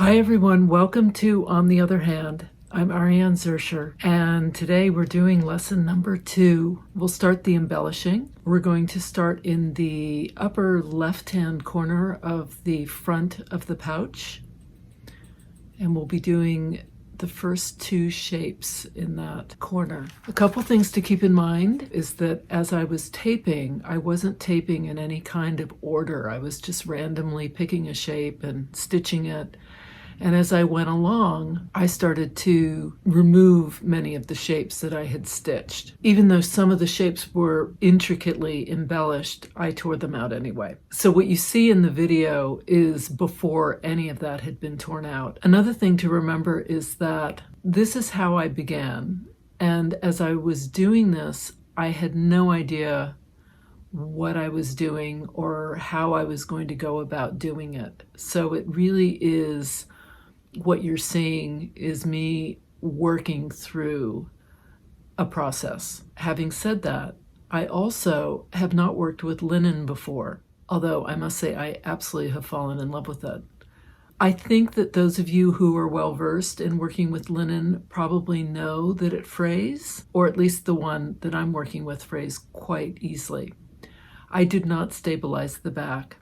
Hi everyone, welcome to On the Other Hand. I'm Ariane Zurcher, and today we're doing lesson number 2. We'll start the embellishing. We're going to start in the upper left-hand corner of the front of the pouch, and we'll be doing the first 2 shapes in that corner. A couple things to keep in mind is that as I was taping, I wasn't taping in any kind of order. I was just randomly picking a shape and stitching it. And as I went along, I started to remove many of the shapes that I had stitched. Even though some of the shapes were intricately embellished, I tore them out anyway. So what you see in the video is before any of that had been torn out. Another thing to remember is that this is how I began. And as I was doing this, I had no idea what I was doing or how I was going to go about doing it. So it really is, what you're seeing is me working through a process. Having said that, I also have not worked with linen before, although I must say I absolutely have fallen in love with it. I think that those of you who are well versed in working with linen probably know that it frays, or at least the one that I'm working with frays quite easily. I did not stabilize the back.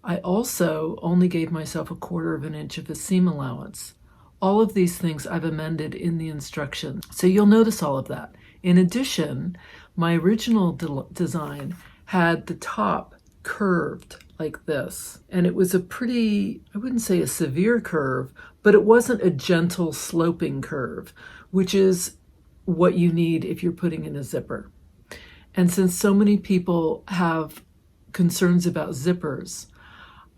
I also only gave myself 1/4 inch of a seam allowance. All of these things I've amended in the instructions, so you'll notice all of that. In addition, my original design had the top curved like this, and it was a pretty, I wouldn't say a severe curve, but it wasn't a gentle sloping curve, which is what you need if you're putting in a zipper. And since so many people have concerns about zippers,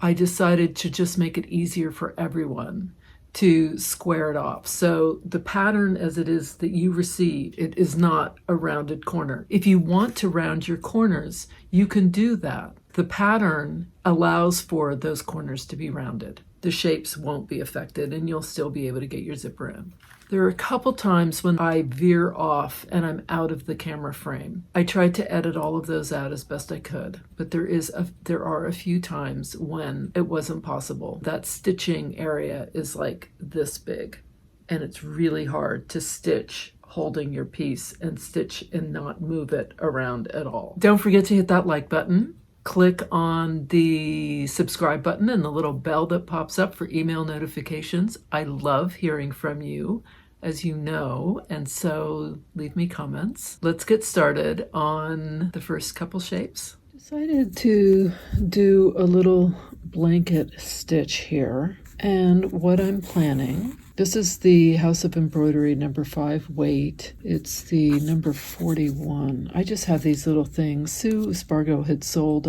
I decided to just make it easier for everyone to square it off. So the pattern as it is that you receive, it is not a rounded corner. If you want to round your corners, you can do that. The pattern allows for those corners to be rounded. The shapes won't be affected and you'll still be able to get your zipper in. There are a couple times when I veer off and I'm out of the camera frame. I tried to edit all of those out as best I could, but there are a few times when it wasn't possible. That stitching area is like this big, and it's really hard to stitch holding your piece and stitch and not move it around at all. Don't forget to hit that like button. Click on the subscribe button and the little bell that pops up for email notifications. I love hearing from you, as you know, and so leave me comments. Let's get started on the first couple shapes. Decided to do a little blanket stitch here, and what I'm planning, this is the House of Embroidery number 5 weight. It's the number 41. I just have these little things. Sue Spargo had sold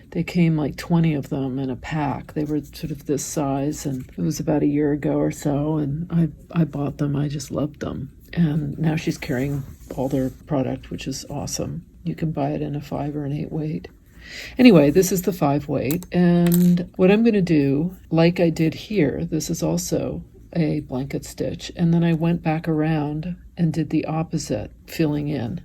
they came like 20 of them in a pack. They were sort of this size, and it was about a year ago or so, and I bought them. I just loved them. And now she's carrying all their product, which is awesome. You can buy it in a 5 or an 8 weight. Anyway, this is the 5 weight, and what I'm going to do, like I did here, this is also a blanket stitch, and then I went back around and did the opposite, filling in.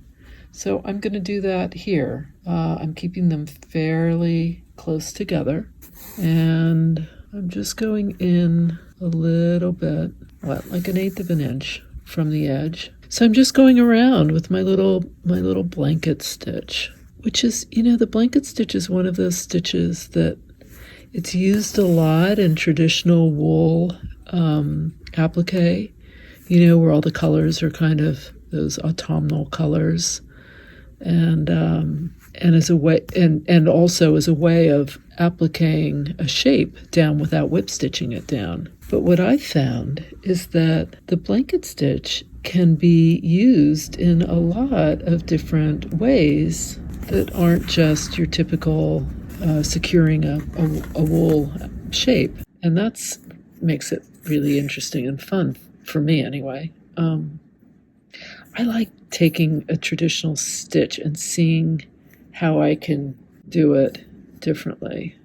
So I'm going to do that here. I'm keeping them fairly close together, and I'm just going in a little bit, like 1/8 of an inch from the edge. So I'm just going around with my little blanket stitch, which is, the blanket stitch is one of those stitches that it's used a lot in traditional wool applique, where all the colors are kind of those autumnal colors, and as a way, and also as a way of appliquing a shape down without whip stitching it down. But what I found is that the blanket stitch can be used in a lot of different ways that aren't just your typical securing a wool shape, and that's makes it really interesting and fun for me anyway. I like taking a traditional stitch and seeing how I can do it differently.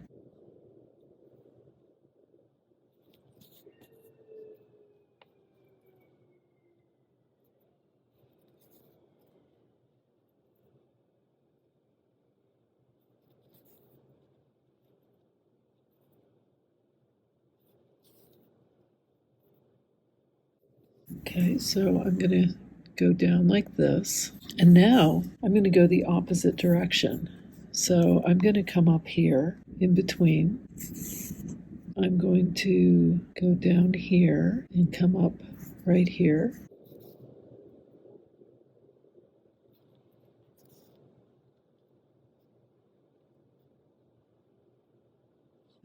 Okay, so I'm going to go down like this. And now I'm going to go the opposite direction. So I'm going to come up here in between. I'm going to go down here and come up right here.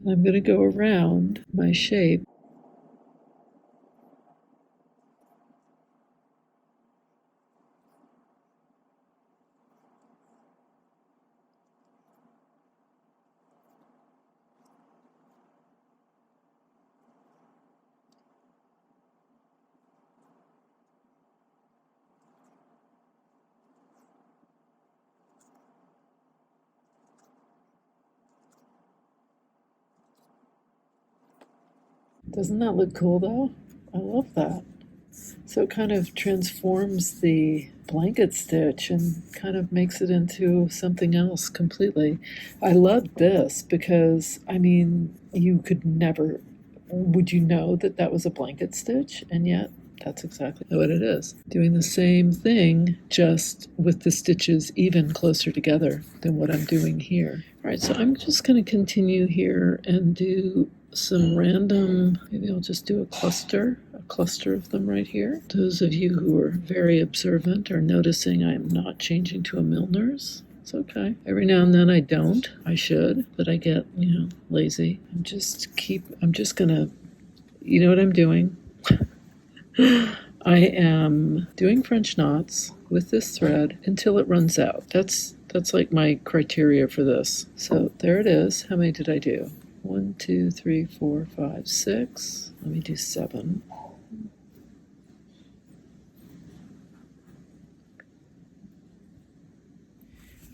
I'm going to go around my shape. Doesn't that look cool though? I love that. So it kind of transforms the blanket stitch and kind of makes it into something else completely. I love this because, I mean, you could never, would you know that that was a blanket stitch? And yet, that's exactly what it is. Doing the same thing, just with the stitches even closer together than what I'm doing here. All right, so I'm just going to continue here and do some random, maybe I'll just do a cluster of them right here. Those of you who are very observant are noticing I'm not changing to a Milner's. It's okay. Every now and then I don't. I should, but I get, lazy. I'm just gonna, you know what I'm doing? I am doing French knots with this thread until it runs out. That's like my criteria for this. So there it is. How many did I do? 1, 2, 3, 4, 5, 6. Let me do 7.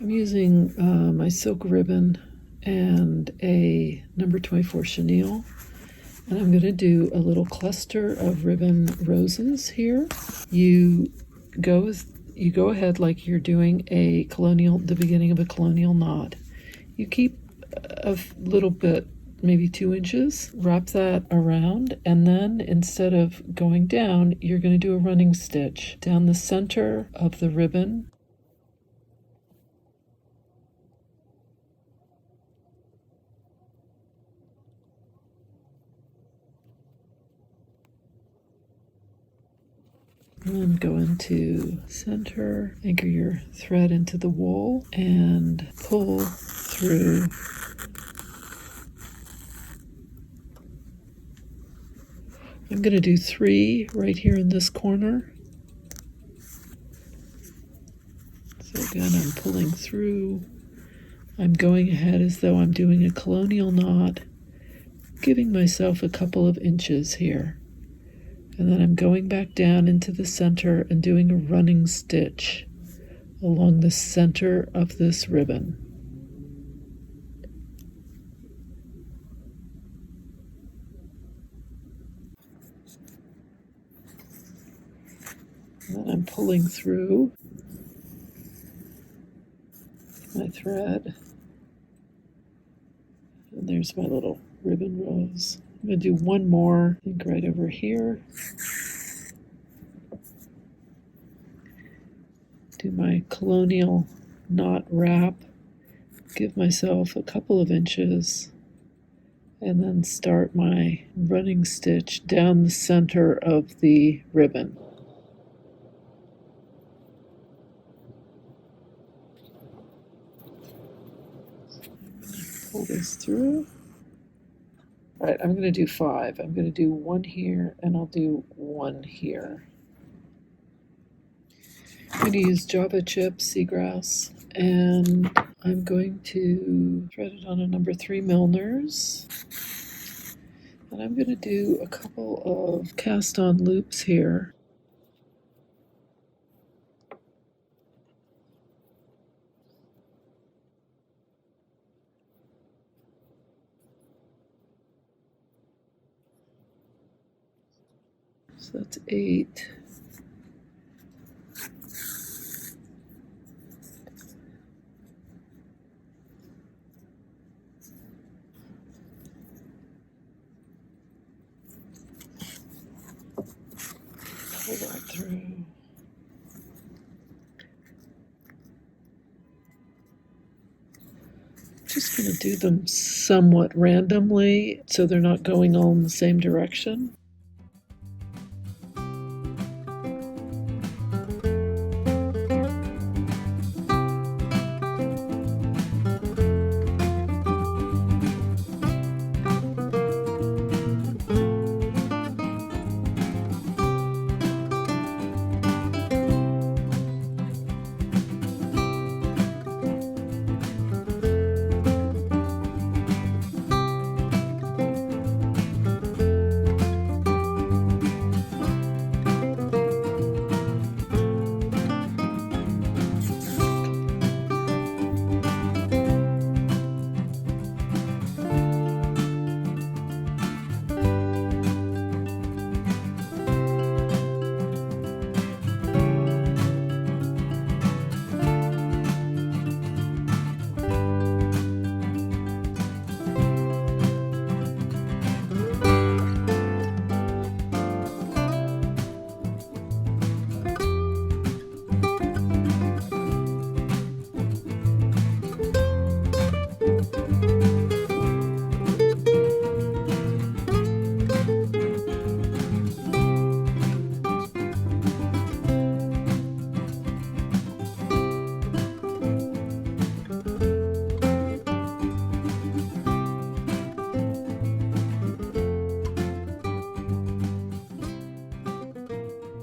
I'm using my silk ribbon and a number 24 chenille. And I'm going to do a little cluster of ribbon roses here. You go ahead like you're doing the beginning of a colonial knot. You keep a little bit, maybe 2 inches, wrap that around, and then instead of going down, you're going to do a running stitch down the center of the ribbon. And then go into center, anchor your thread into the wool, and pull through. I'm going to do 3 right here in this corner. So again, I'm pulling through. I'm going ahead as though I'm doing a colonial knot, giving myself a couple of inches here. And then I'm going back down into the center and doing a running stitch along the center of this ribbon. And then I'm pulling through my thread. And there's my little ribbon rose. I'm going to do one more, I think right over here. Do my colonial knot wrap, give myself a couple of inches, and then start my running stitch down the center of the ribbon. Pull this through. All right, I'm going to do 5. I'm going to do 1 here, and I'll do 1 here. I'm going to use Java chip seagrass, and I'm going to thread it on a number 3 Milner's. And I'm going to do a couple of cast on loops here. So that's 8. pull that through. Just going to do them somewhat randomly so they're not going all in the same direction.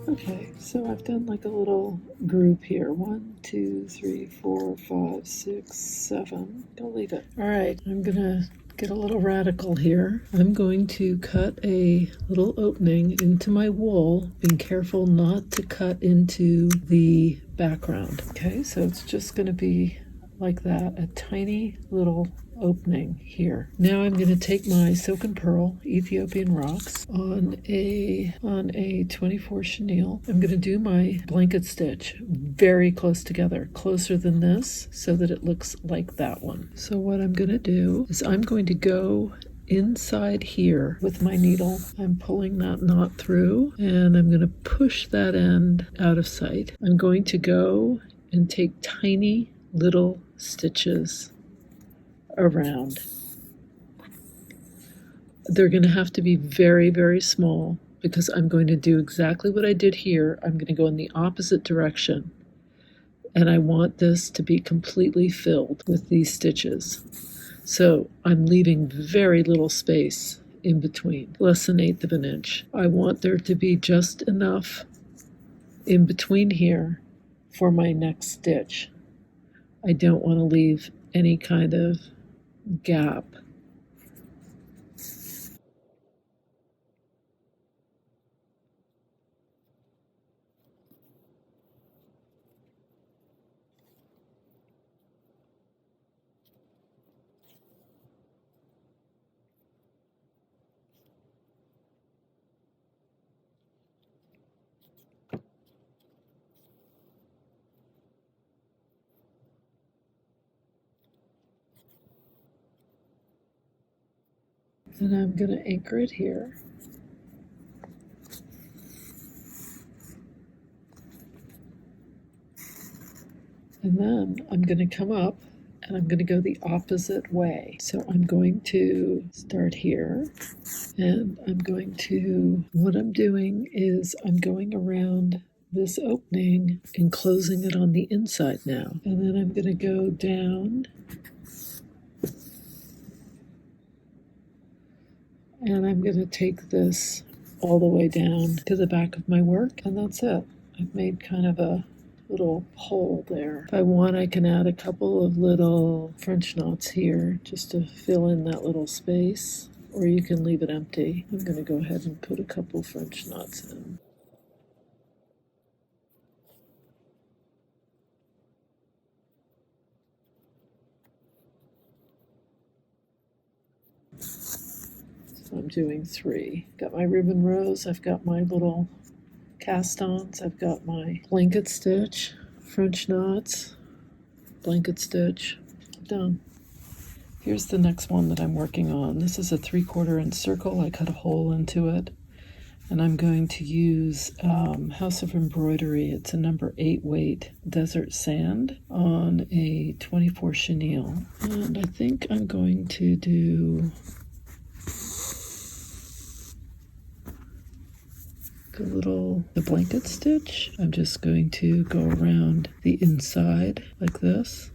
Okay, so I've done like a little group here. 1, 2, 3, 4, 5, 6, 7. Don't leave it. All right, I'm gonna get a little radical here. I'm going to cut a little opening into my wool, being careful not to cut into the background. Okay, so it's just gonna be like that, a tiny little opening here. Now I'm going to take my silk and pearl Ethiopian rocks on a 24 chenille. I'm going to do my blanket stitch very close together, closer than this, so that it looks like that one. So what I'm going to do is I'm going to go inside here with my needle. I'm pulling that knot through and I'm going to push that end out of sight. I'm going to go and take tiny little stitches around. They're going to have to be very, very small because I'm going to do exactly what I did here. I'm going to go in the opposite direction, and I want this to be completely filled with these stitches. So I'm leaving very little space in between, less than 1/8 of an inch. I want there to be just enough in between here for my next stitch. I don't want to leave any kind of gap. And I'm going to anchor it here. And then I'm going to come up and I'm going to go the opposite way. So I'm going to start here and what I'm doing is I'm going around this opening and closing it on the inside now. And then I'm going to go down and I'm going to take this all the way down to the back of my work, and that's it. I've made kind of a little hole there. If I want, I can add a couple of little French knots here just to fill in that little space, or you can leave it empty. I'm going to go ahead and put a couple French knots in. I'm doing 3. Got my ribbon rows, I've got my little cast-ons, I've got my blanket stitch, French knots, blanket stitch, done. Here's the next one that I'm working on. This is a 3/4 inch circle. I cut a hole into it And I'm going to use House of Embroidery. It's a number 8 weight desert sand on a 24 chenille. And I think I'm going to do the blanket stitch. I'm just going to go around the inside like this.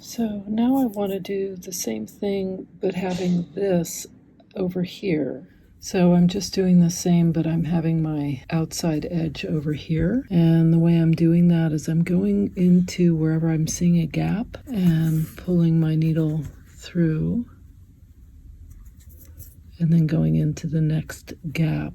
So now I want to do the same thing, but having this over here. So I'm just doing the same, but I'm having my outside edge over here. And the way I'm doing that is I'm going into wherever I'm seeing a gap and pulling my needle through, and then going into the next gap.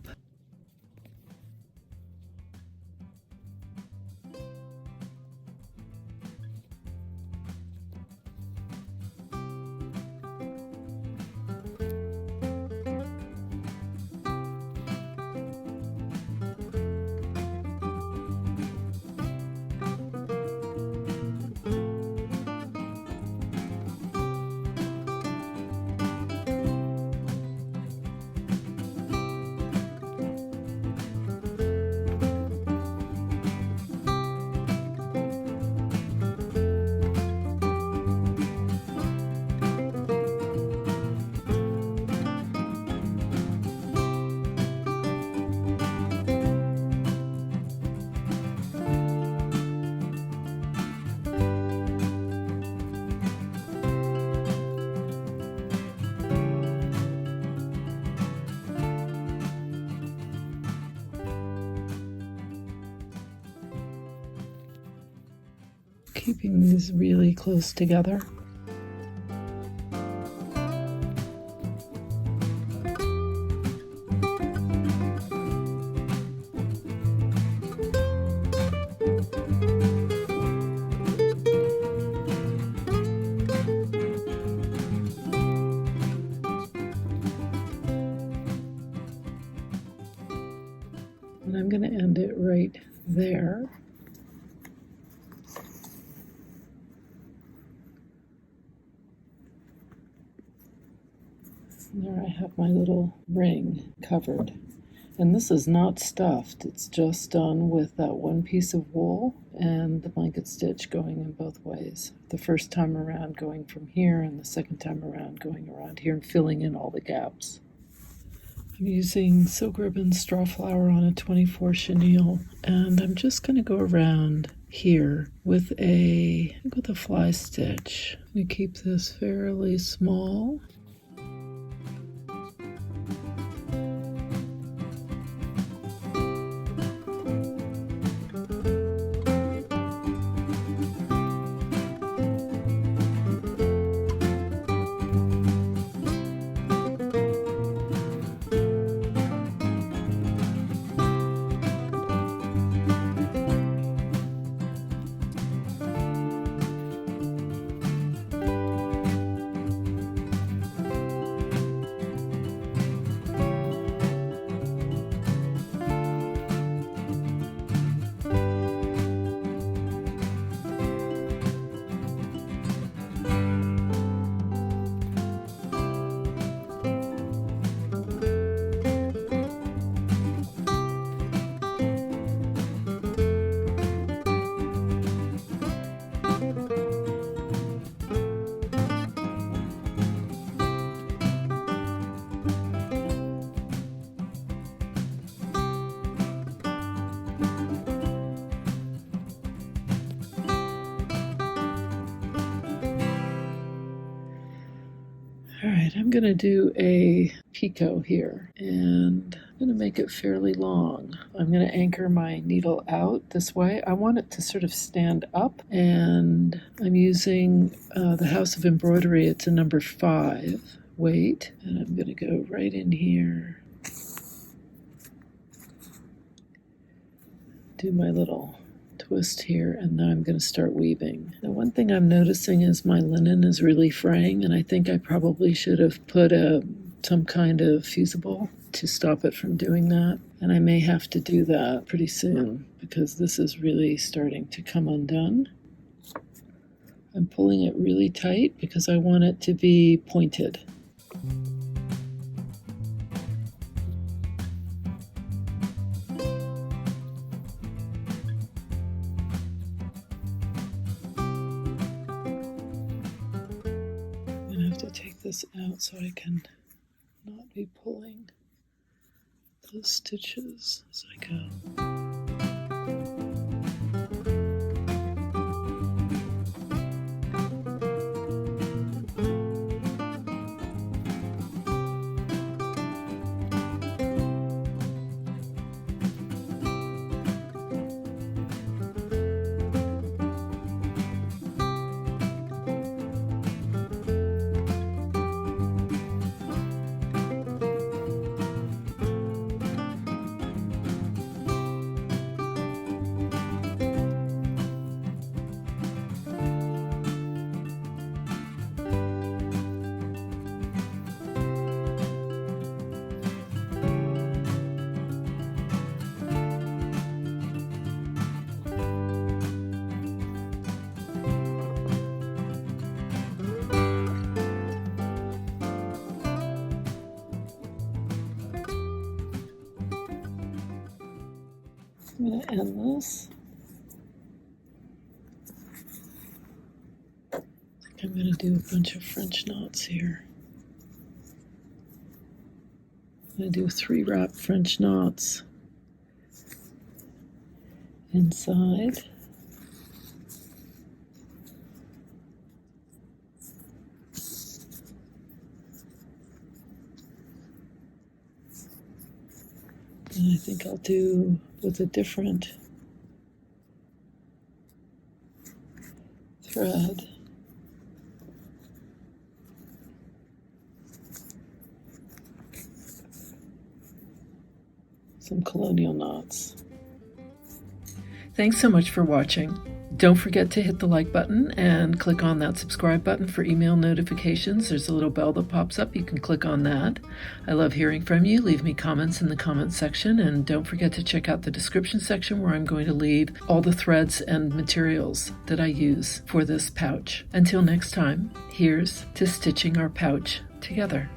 Keeping these really close together. And I'm going to end it right there. There I have my little ring covered. And this is not stuffed, it's just done with that one piece of wool and the blanket stitch going in both ways. The first time around going from here, and the second time around going around here and filling in all the gaps. I'm using silk ribbon straw flower on a 24 chenille, and I'm just going to go around here with a fly stitch. I'm going to keep this fairly small. right, I'm going to do a picot here, and I'm going to make it fairly long. I'm going to anchor my needle out this way. I want it to sort of stand up, and I'm using the House of Embroidery. It's a number 5 weight, and I'm going to go right in here, do my little twist here, and now I'm going to start weaving. Now, one thing I'm noticing is my linen is really fraying, and I think I probably should have put some kind of fusible to stop it from doing that, and I may have to do that pretty soon because this is really starting to come undone. I'm pulling it really tight because I want it to be pointed. Take this out so I can not be pulling those stitches as I go. I'm going to end this. I think I'm going to do a bunch of French knots here. I'm going to do 3 wrap French knots inside. And I think I'll do with a different thread. Some colonial knots. Thanks so much for watching. Don't forget to hit the like button and click on that subscribe button for email notifications. There's a little bell that pops up. You can click on that. I love hearing from you. Leave me comments in the comments section, and don't forget to check out the description section where I'm going to leave all the threads and materials that I use for this pouch. Until next time, here's to stitching our pouch together.